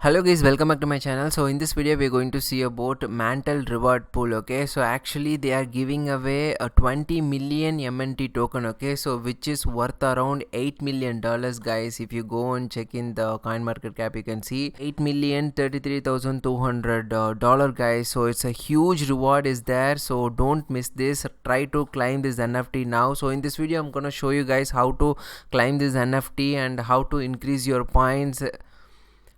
Hello guys, welcome back to my channel. So in this video we're going to see about Mantle reward pool. Okay, so actually they are giving away a 20 million MNT token. Okay, so which is worth around $8 million, guys. If you go and check in the coin market cap, you can see 8,033,200 dollar, guys. So it's a huge reward is there, so don't miss this. Try to climb this NFT now. So in this video I'm gonna show you guys how to climb this NFT and how to increase your points,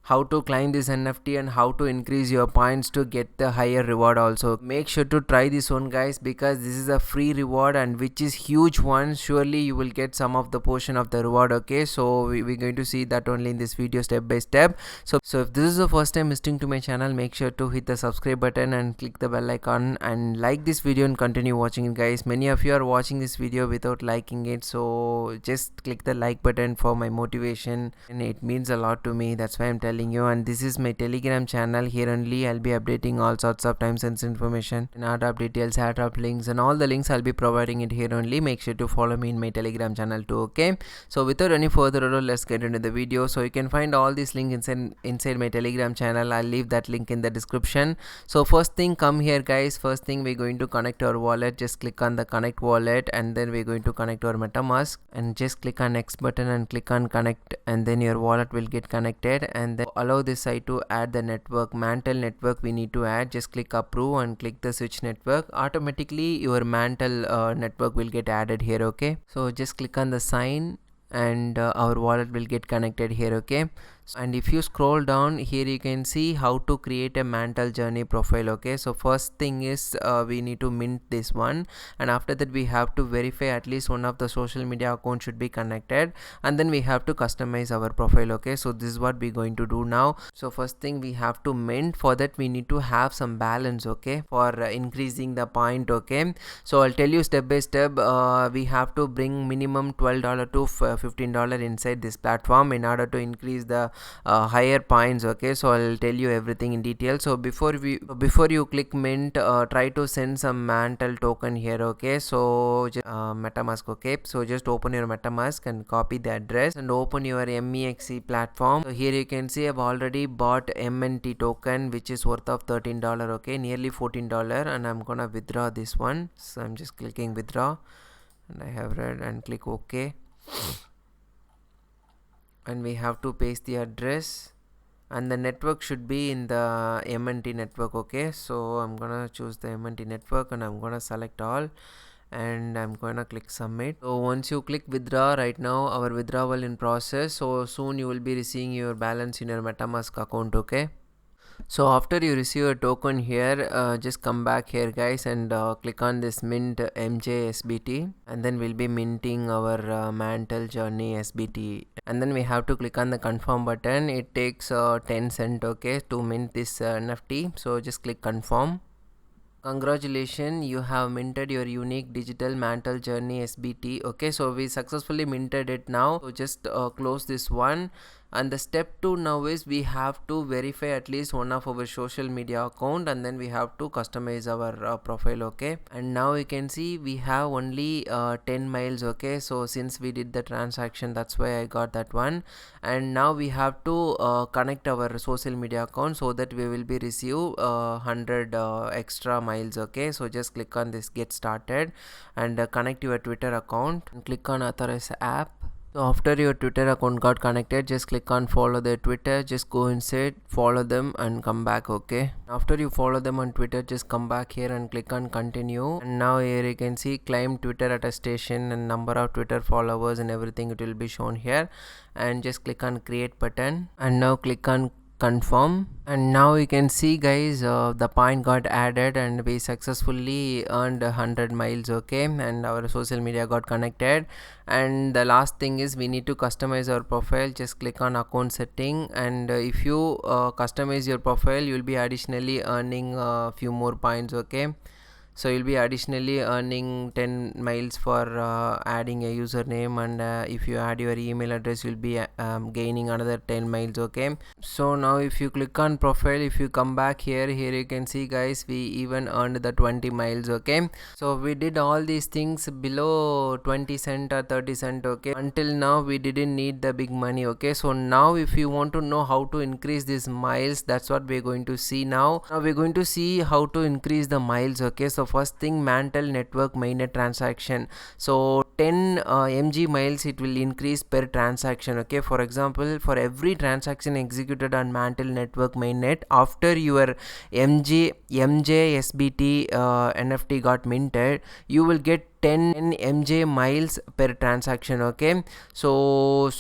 how to climb this NFT and how to increase your points to get the higher reward. Also make sure to try this one, guys, because this is a free reward and which is huge one. Surely you will get some of the portion of the reward. Okay, so we're going to see that only in this video step by step. So if this is the first time visiting to my channel, make sure to hit the subscribe button and click the bell icon and like this video and continue watching it, guys. Many of you are watching this video without liking it, so just click the like button for my motivation, and it means a lot to me. That's why I'm telling you. And this is my Telegram channel. Here only I'll be updating all sorts of time sensitive information and airdrop details, airdrop links, and all the links I'll be providing it here only. Make sure to follow me in my Telegram channel too. Okay, so without any further ado, let's get into the video. So you can find all these links inside my Telegram channel. I'll leave that link in the description. So first thing, come here, guys. First thing, we're going to connect our wallet. Just click on the connect wallet, and then we're going to connect our MetaMask, and just click on next button and click on connect, and then your wallet will get connected. And then allow this site to add the network, Mantle network we need to add. Just click approve and click the switch network. Automatically your Mantle network will get added here. Okay, so just click on the sign and our wallet will get connected here. Okay, and if you scroll down here, you can see how to create a Mantle journey profile. Okay, so first thing is we need to mint this one, and after that we have to verify at least one of the social media account should be connected, and then we have to customize our profile. Okay, so this is what we're going to do now. So first thing, we have to mint. For that we need to have some balance, okay, for increasing the point. Okay, so I'll tell you step by step. We have to bring minimum $12 to $15 inside this platform in order to increase the higher points. Okay, so I'll tell you everything in detail. So before you click mint, try to send some Mantle token here. Okay, so MetaMask. Okay, so just open your MetaMask and copy the address and open your MEXC platform. So here you can see I've already bought MNT token which is worth of $13. Okay, nearly $14, and I'm gonna withdraw this one. So I'm just clicking withdraw, and I have read and click OK, and we have to paste the address, and the network should be in the MNT network. Okay, so I'm gonna choose the MNT network and I'm gonna select all, and I'm gonna click submit. So once you click withdraw, right now our withdrawal in process, so soon you will be receiving your balance in your MetaMask account. Okay, so after you receive a token here, just come back here, guys, and click on this mint MJ and then we'll be minting our Mantle journey SBT, and then we have to click on the confirm button. It takes 10 cents, okay, to mint this NFT. So just click confirm. Congratulations, you have minted your unique digital Mantle journey SBT. Okay, so we successfully minted it now. So just close this one, and the step 2 now is we have to verify at least one of our social media account, and then we have to customize our profile. Okay, and now you can see we have only 10 miles. Okay, so since we did the transaction, that's why I got that one. And now we have to connect our social media account so that we will be receive 100 extra miles. Okay, so just click on this get started and connect your Twitter account and click on authorize app. So after your Twitter account got connected, just click on follow their Twitter. Just go inside, follow them and come back. Okay, after you follow them on Twitter, just come back here and click on continue. And now here you can see claim Twitter attestation and number of Twitter followers and everything, it will be shown here. And just click on create button, and now click on confirm. And now you can see, guys, the point got added and we successfully earned 100 miles. Okay, and our social media got connected. And the last thing is we need to customize our profile. Just click on account setting, and if you customize your profile, you'll be additionally earning a few more points. Okay, So you'll be additionally earning 10 miles for adding a username, and if you add your email address you'll be gaining another 10 miles. Okay, so now if you click on profile, if you come back here you can see guys, we even earned the 20 miles. Okay, so we did all these things below 20 cent or 30 cent. Okay, until now we didn't need the big money. Okay, so now if you want to know how to increase these miles, that's what we're going to see now. We're going to see how to increase the miles. Okay, so first thing, Mantle network mainnet transaction. So 10 mg miles it will increase per transaction. Okay, for example, for every transaction executed on Mantle network mainnet after your MJSBT NFT got minted, you will get 10 mj miles per transaction. Okay, so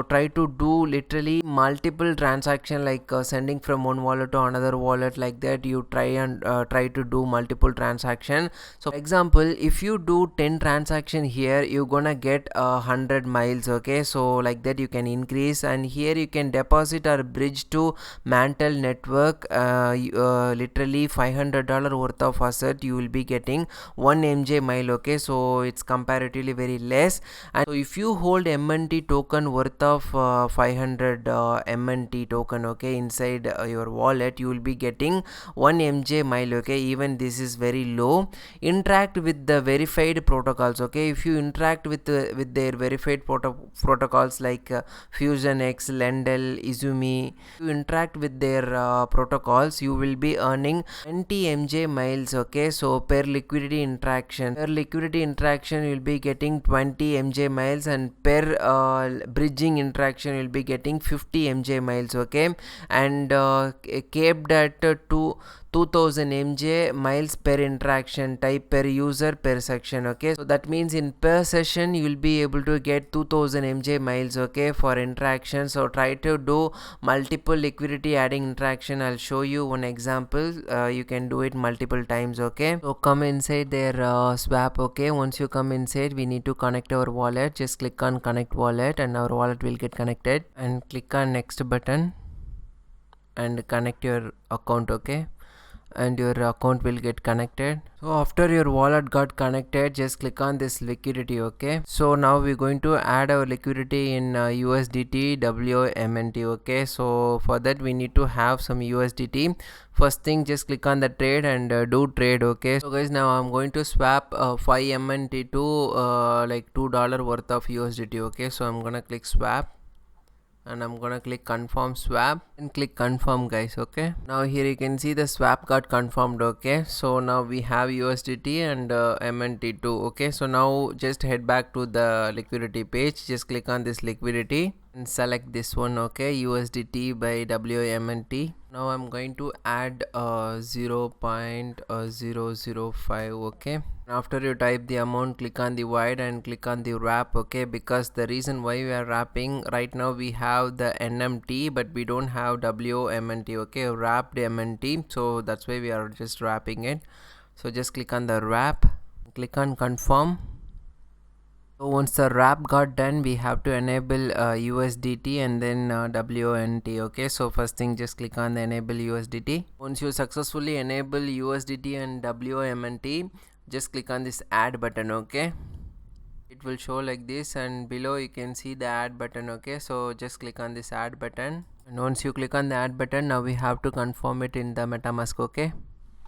try to do literally multiple transaction, like sending from one wallet to another wallet, like that you try to do multiple transaction. So for example, if you do 10 transaction here, you're gonna get 100 miles. Okay, so like that you can increase, and here you can deposit or bridge to Mantle network literally $500 worth of asset, you will be getting 1 mj mile. Okay, so it's comparatively very less. And so if you hold MNT token worth of 500 MNT token, okay, inside your wallet, you will be getting 1 mj mile. Okay, even this is very low. Interact with the verified protocols. Okay, if you interact with their verified protocols like FusionX, Lendl, Izumi, you interact with their protocols, you will be earning 20 mj miles. Okay, so per liquidity interaction you will be getting 20 mj miles, and per bridging interaction you will be getting 50 mj miles. Okay, and capped at 2000 mj miles per interaction type, per user, per section. Okay, so that means in per session you will be able to get 2000 mj miles. Okay, for interaction. So try to do multiple liquidity adding interaction. I'll show you one example. You can do it multiple times. Okay, so come inside their swap. Okay, once you come inside, we need to connect our wallet. Just click on connect wallet and our wallet will get connected, and click on next button and connect your account. Okay, and your account will get connected. So after your wallet got connected, just click on this liquidity. Okay, so now we're going to add our liquidity in USDT WMNT. Okay, so for that we need to have some USDT. First thing, just click on the trade and do trade. Okay, so guys, now I'm going to swap 5 MNT to like $2 worth of USDT. Okay, so I'm gonna click swap, and I'm gonna click confirm swap and click confirm, guys. Okay, now here you can see the swap got confirmed. Okay, so now we have USDT and MNT2. Okay, so now just head back to the liquidity page, just click on this liquidity and select this one. Okay, USDT by WMNT. Now I'm going to add 0.005. okay, after you type the amount, click on the void and click on the wrap. Okay, because the reason why we are wrapping right now, we have the NMT but we don't have WMNT. okay, wrapped MNT, so that's why we are just wrapping it. So just click on the wrap, click on confirm. So once the wrap got done, we have to enable USDT and then WNT. Okay, so first thing, just click on the enable USDT. Once you successfully enable USDT and WMNT, just click on this add button. Okay, it will show like this, and below you can see the add button. Okay, so just click on this add button, and once you click on the add button, now we have to confirm it in the MetaMask. Okay,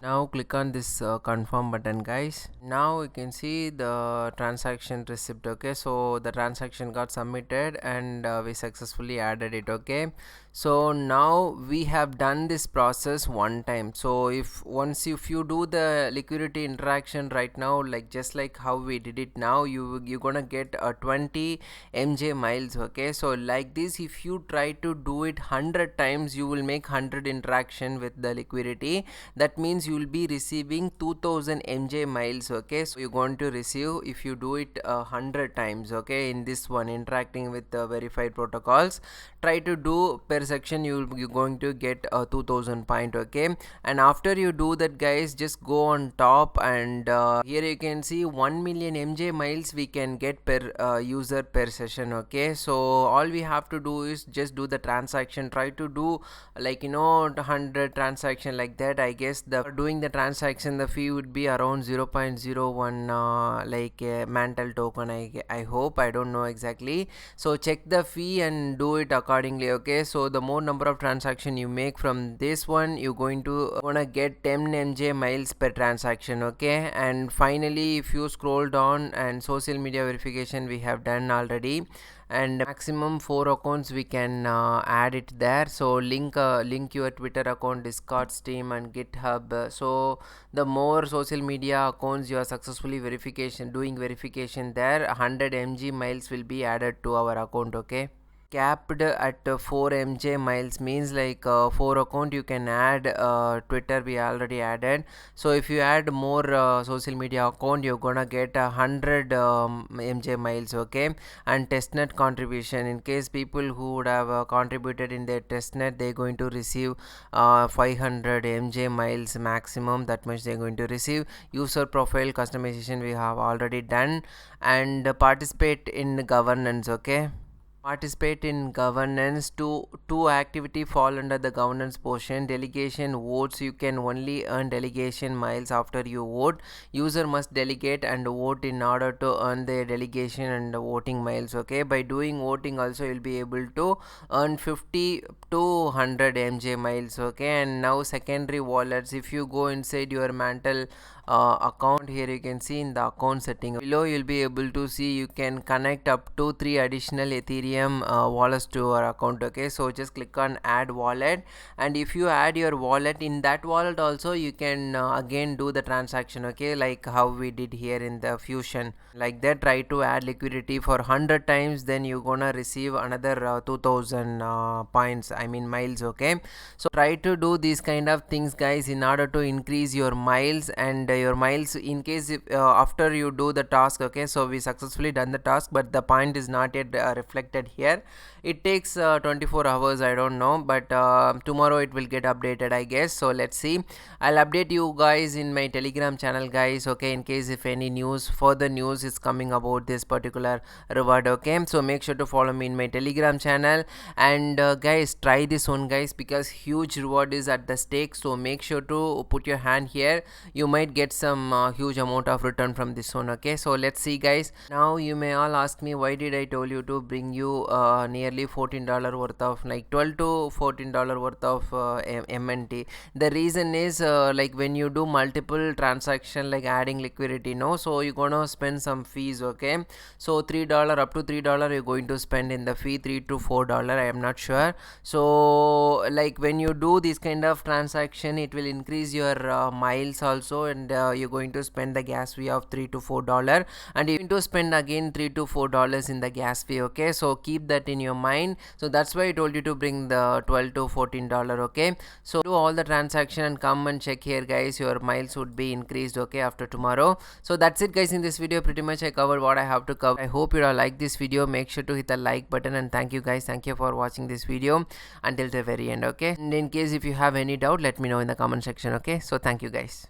now click on this confirm button, guys. Now you can see the transaction receipt. Okay, so the transaction got submitted and we successfully added it. Okay, so now we have done this process one time. So if you do the liquidity interaction right now, like just like how we did it now, you're gonna get 20 mj miles. Okay, so like this, if you try to do it 100 times, you will make 100 interaction with the liquidity. That means you will be receiving 2000 mj miles. Okay, so you're going to receive if you do it 100 times. Okay, in this one, interacting with the verified protocols, try to do per per section you're going to get 2000 point. Okay, and after you do that guys, just go on top, and here you can see 1 million MJ miles we can get per user per session. Okay, so all we have to do is just do the transaction, try to do like 100 transaction like that. I guess the doing the transaction the fee would be around 0.01 like Mantle token. I hope, I don't know exactly, so check the fee and do it accordingly. Okay, so the more number of transaction you make from this one, you're gonna get 10 MJ miles per transaction. Okay, and finally if you scroll down, and social media verification we have done already, and maximum 4 accounts we can add it there. So link your Twitter account, Discord, Steam, and GitHub. So the more social media accounts you are successfully doing verification there, 100 MG miles will be added to our account. Okay, capped at 4 MJ miles means like 4 account you can add. Twitter we already added, so if you add more social media account, you're gonna get 100 MJ miles. Okay, and testnet contribution, in case people who would have contributed in their testnet, they're going to receive 500 MJ miles maximum, that much they're going to receive. User profile customization we have already done, and participate in governance. Okay, participate in governance. Two activity fall under the governance portion. Delegation votes, you can only earn delegation miles after you vote. User must delegate and vote in order to earn the delegation and the voting miles. Okay, by doing voting also you'll be able to earn 50 to 100 MJ miles. Okay, and now secondary wallets, if you go inside your Mantle account, here you can see in the account setting below, you'll be able to see you can connect up to 3 additional Ethereum wallets to your account. Okay, so just click on add wallet, and if you add your wallet, in that wallet also you can again do the transaction. Okay, like how we did here in the fusion, like that. Try to add liquidity for 100 times, then you're gonna receive another 2000 points, I mean miles. Okay, so try to do these kind of things guys in order to increase your miles, and your miles in case if, after you do the task. Okay, so we successfully done the task, but the point is not yet reflected here. It takes 24 hours, I don't know, but tomorrow it will get updated, I guess. So let's see, I'll update you guys in my Telegram channel guys. Okay, in case if any further news is coming about this particular reward. Okay, so make sure to follow me in my Telegram channel, and guys, try this one guys, because huge reward is at the stake. So make sure to put your hand here, you might get some huge amount of return from this one. Okay, so let's see guys. Now you may all ask me, why did I told you to bring you nearly $14 worth of, like $12 to $14 worth of MNT? The reason is like when you do multiple transaction like adding liquidity, so you're gonna spend some fees. Okay, so $3 up to $3 you're going to spend in the fee, $3 to $4, I am not sure. So like when you do this kind of transaction, it will increase your miles also, and you're going to spend the gas fee of $3 to $4, and you're going to spend again $3 to $4 in the gas fee. Okay, so keep that in your mind. So that's why I told you to bring the $12 to $14. Okay, so do all the transaction and come and check here guys, your miles would be increased. Okay, after tomorrow. So that's it guys, in this video pretty much I covered what I have to cover. I hope you all like this video. Make sure to hit the like button, and thank you guys, thank you for watching this video until the very end. Okay, and in case if you have any doubt, let me know in the comment section. Okay, so thank you guys.